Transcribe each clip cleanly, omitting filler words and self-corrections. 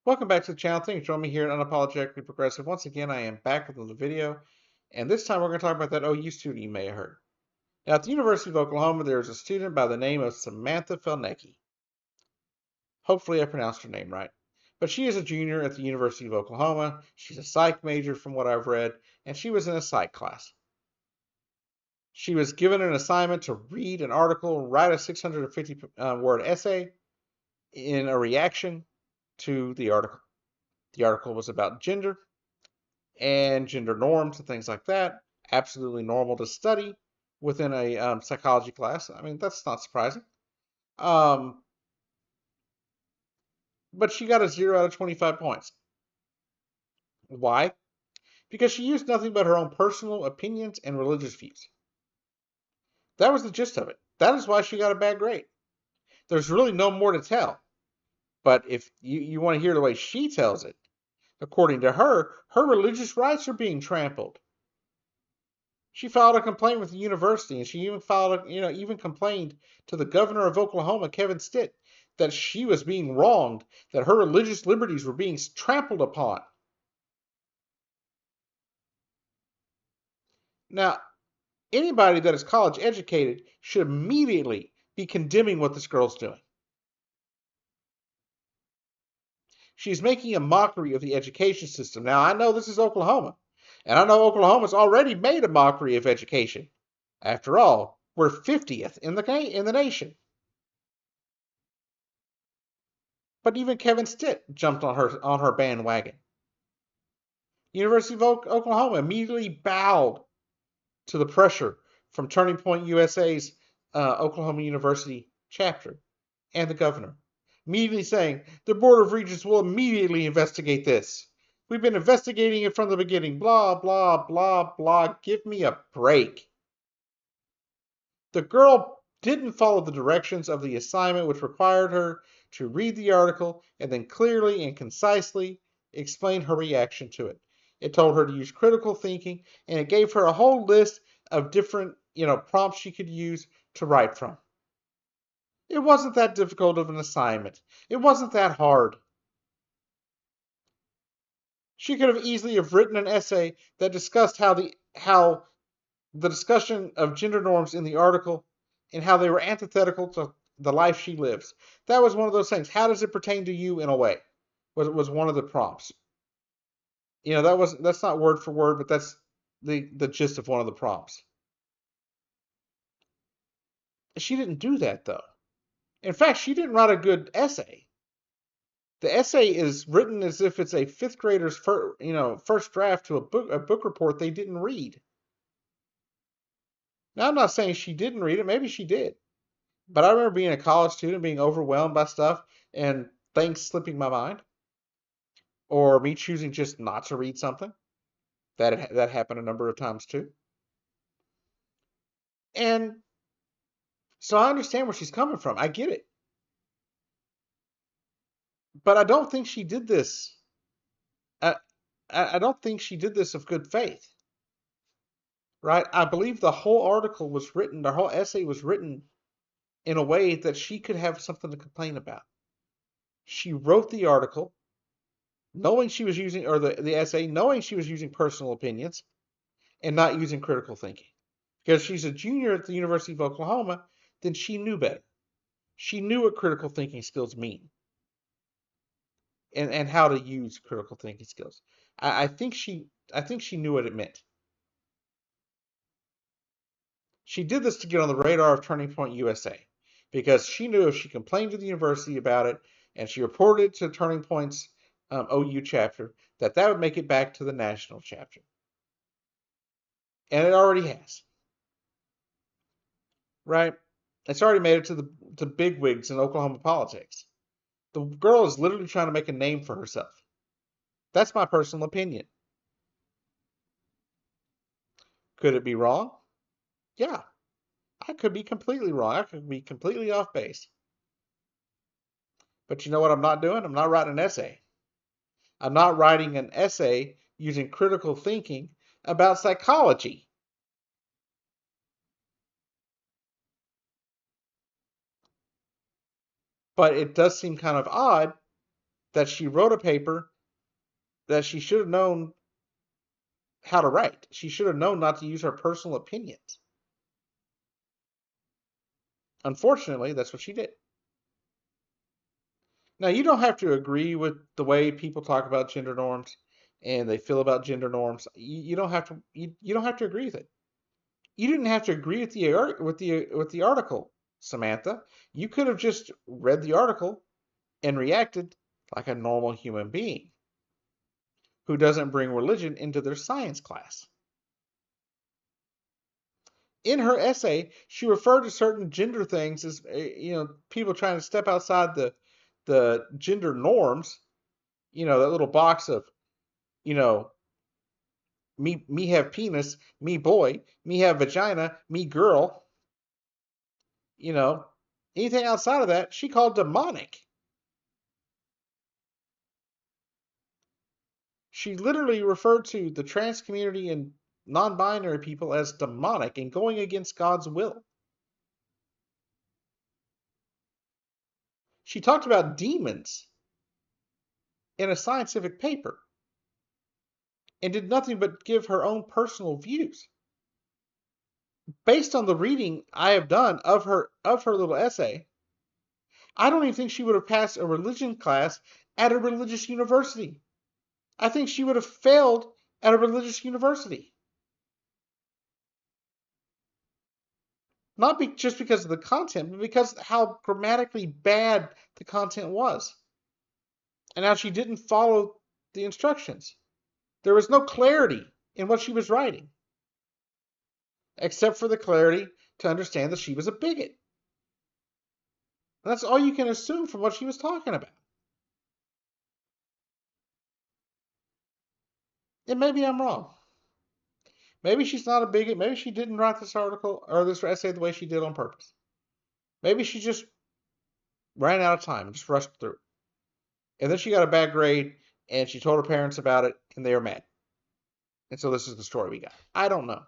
Welcome back to the channel. Thanks for joining me here at Unapologetically Progressive. Once again, I am back with another video, and this time we're going to talk about that OU student you may have heard. Now, at the University of Oklahoma, there is a student by the name of Samantha Fulnecky. Hopefully, I pronounced her name right. But she is a junior at the University of Oklahoma. She's a psych major, from what I've read, and she was in a psych class. She was given an assignment to read an article and write a 650-word essay in a reaction to the article. The article was about gender and gender norms and things like that. Absolutely normal to study within a psychology class. I mean, that's not surprising. Um, but she got a 0 out of 25 points. Why? Because she used nothing but her own personal opinions and religious views. That was the gist of it. That is why she got a bad grade. There's really no more to tell. But if you want to hear the way she tells it, according to her, her religious rights are being trampled. She filed a complaint with the university, and she even complained to the governor of Oklahoma, Kevin Stitt, that she was being wronged, that her religious liberties were being trampled upon. Now, anybody that is college educated should immediately be condemning what this girl's doing. She's making a mockery of the education system. Now, I know this is Oklahoma, and I know Oklahoma's already made a mockery of education. After all, we're 50th in the nation. But even Kevin Stitt jumped on her bandwagon. University of Oklahoma immediately bowed to the pressure from Turning Point USA's Oklahoma University chapter and the governor, immediately saying the Board of Regents will immediately investigate this. We've been investigating it from the beginning. Blah, blah, blah, blah. Give me a break. The girl didn't follow the directions of the assignment, which required her to read the article and then clearly and concisely explain her reaction to it. It told her to use critical thinking, and it gave her a whole list of different, prompts she could use to write from. It wasn't that difficult of an assignment. It wasn't that hard. She could have easily have written an essay that discussed how the discussion of gender norms in the article and how they were antithetical to the life she lives. That was one of those things. How does it pertain to you in a way? Was one of the prompts. That's not word for word, but that's the gist of one of the prompts. She didn't do that though. In fact, she didn't write a good essay. The essay is written as if it's a fifth grader's first draft to a book report they didn't read. Now, I'm not saying she didn't read it. Maybe she did. But I remember being a college student, being overwhelmed by stuff, and things slipping my mind, or me choosing just not to read something. That happened a number of times too. And so I understand where she's coming from. I get it. But I don't think she did this. I, I don't think she did this of good faith. Right? I believe the whole article was written, the whole essay was written in a way that she could have something to complain about. She wrote the article knowing she was using, or the essay, knowing she was using personal opinions and not using critical thinking. Because she's a junior at the University of Oklahoma, then she knew better. She knew what critical thinking skills mean and how to use critical thinking skills. I think she knew what it meant. She did this to get on the radar of Turning Point USA because she knew if she complained to the university about it and she reported it to Turning Point's OU chapter, that would make it back to the national chapter. And it already has. Right? It's already made it to bigwigs in Oklahoma politics. The girl is literally trying to make a name for herself. That's my personal opinion. Could it be wrong? Yeah. I could be completely wrong. I could be completely off base. But you know what I'm not doing? I'm not writing an essay. I'm not writing an essay using critical thinking about psychology. But it does seem kind of odd that she wrote a paper that she should have known how to write. She should have known not to use her personal opinions. Unfortunately, that's what she did. Now, you don't have to agree with the way people talk about gender norms and they feel about gender norms. You don't have to. You don't have to agree with it. You didn't have to agree with the article, Samantha. You could have just read the article and reacted like a normal human being who doesn't bring religion into their science class. In her essay, she referred to certain gender things as people trying to step outside the gender norms. That little box of you know me have penis, me boy, me have vagina, me girl. You know, anything outside of that, she called demonic. She literally referred to the trans community and non-binary people as demonic and going against God's will. She talked about demons in a scientific paper and did nothing but give her own personal views. Based on the reading I have done of her little essay, I don't even think she would have passed a religion class at a religious university. I think she would have failed at a religious university. Not just because of the content, but because how grammatically bad the content was. And how she didn't follow the instructions. There was no clarity in what she was writing, except for the clarity to understand that she was a bigot. And that's all you can assume from what she was talking about. And maybe I'm wrong. Maybe she's not a bigot. Maybe she didn't write this article or this essay the way she did on purpose. Maybe she just ran out of time and just rushed through it. And then she got a bad grade and she told her parents about it and they were mad. And so this is the story we got. I don't know.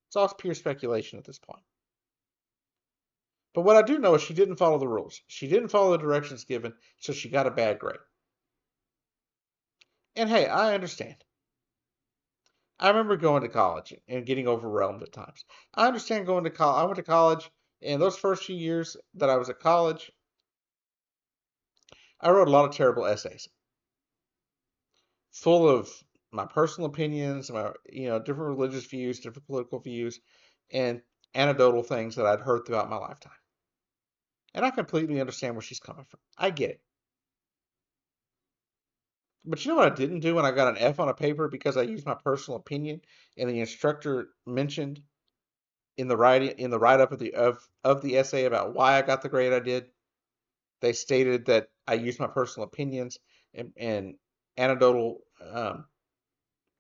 It's all pure speculation at this point. But what I do know is she didn't follow the rules. She didn't follow the directions given, so she got a bad grade. And hey, I understand. I remember going to college and getting overwhelmed at times. I understand going to college. I went to college, and those first few years that I was at college, I wrote a lot of terrible essays, full of my personal opinions, my different religious views, different political views, and anecdotal things that I'd heard throughout my lifetime. And I completely understand where she's coming from. I get it. But you know what I didn't do when I got an F on a paper because I used my personal opinion and the instructor mentioned in the write up of the essay about why I got the grade I did. They stated that I used my personal opinions and anecdotal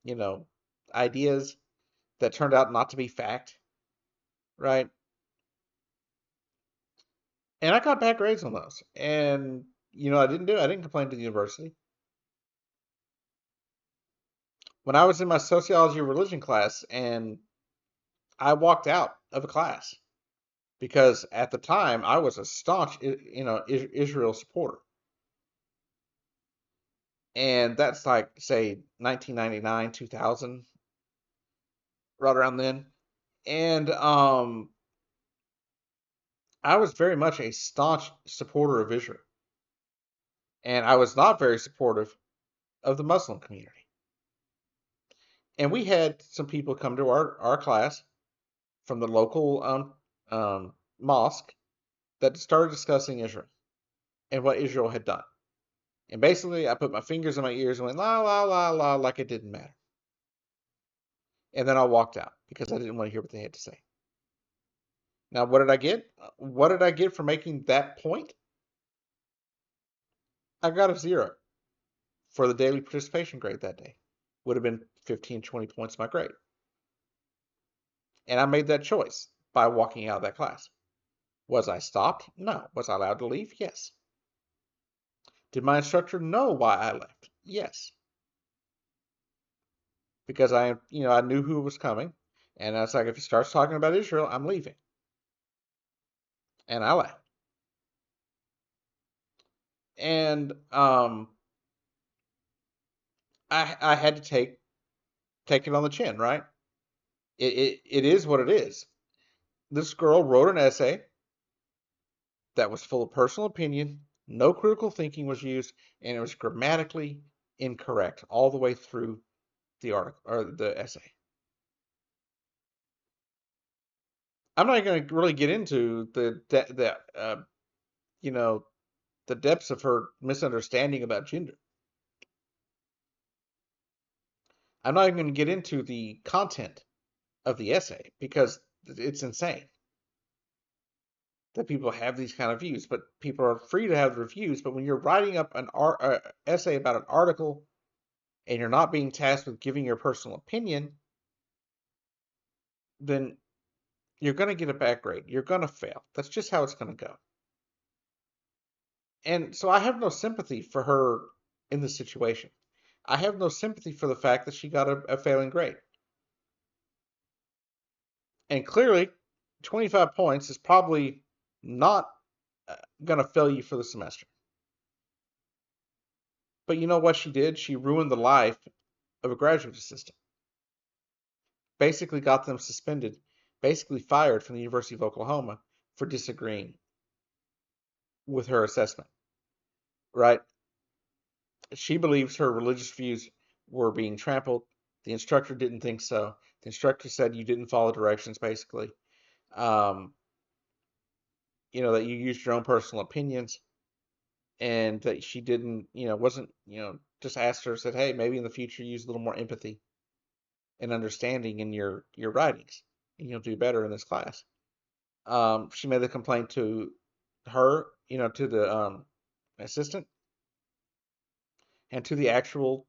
you know ideas that turned out not to be fact, right? And I got bad grades on those. And I didn't complain to the university. When I was in my sociology religion class and I walked out of a class because at the time I was a staunch, Israel supporter, and that's like say 1999, 2000, right around then, and I was very much a staunch supporter of Israel, and I was not very supportive of the Muslim community. And we had some people come to our class from the local mosque that started discussing Israel and what Israel had done. And basically, I put my fingers in my ears and went la la la la like it didn't matter. And then I walked out because I didn't want to hear what they had to say. Now, what did I get? What did I get for making that point? I got a 0 for the daily participation grade that day. Would have been 15, 20 points my grade. And I made that choice by walking out of that class. Was I stopped? No. Was I allowed to leave? Yes. Did my instructor know why I left? Yes. Because I knew who was coming. And I was like, if he starts talking about Israel, I'm leaving. And I left. And I had to take it on the chin, right? It is what it is. This girl wrote an essay that was full of personal opinion, no critical thinking was used, and it was grammatically incorrect all the way through the article or the essay. I'm not going to really get into you know the depths of her misunderstanding about gender. I'm not even going to get into the content of the essay because it's insane that people have these kind of views. But people are free to have their views. But when you're writing up an essay about an article and you're not being tasked with giving your personal opinion, then you're going to get a bad grade. You're going to fail. That's just how it's going to go. And so I have no sympathy for her in this situation. I have no sympathy for the fact that she got a failing grade. And clearly, 25 points is probably not going to fail you for the semester. But you know what she did? She ruined the life of a graduate assistant. Basically got them suspended, basically fired from the University of Oklahoma for disagreeing with her assessment, right? She believes her religious views were being trampled. The instructor didn't think so. The instructor said you didn't follow directions, basically. Um, that you used your own personal opinions and that she didn't, wasn't, just asked her, said, hey, maybe in the future use a little more empathy and understanding in your writings and you'll do better in this class. She made the complaint to her, to the assistant and to the actual,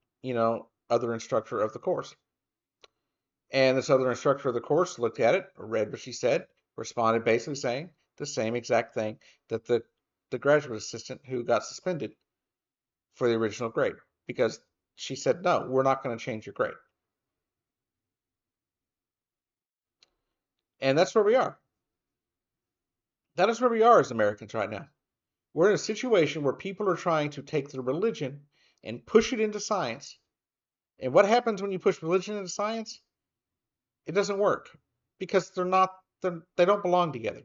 other instructor of the course. And this other instructor of the course looked at it, read what she said, responded basically saying the same exact thing that the graduate assistant who got suspended for the original grade because she said, no, we're not going to change your grade. And that's where we are. That is where we are as Americans right now. We're in a situation where people are trying to take their religion and push it into science. And what happens when you push religion into science? It doesn't work because they don't belong together.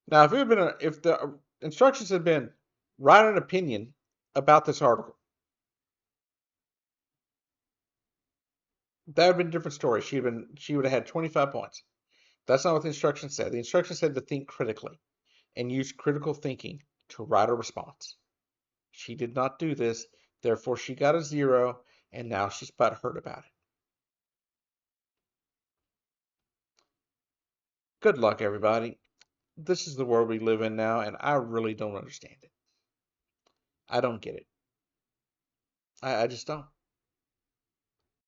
Now, if the instructions had been write an opinion about this article, that would have been a different story. She would have had 25 points. That's not what the instructions said. The instructions said to think critically and use critical thinking to write a response. She did not do this, therefore she got a 0, and now she's butthurt about it. Good luck, everybody. This is the world we live in now, and I really don't understand it. I don't get it. I just don't.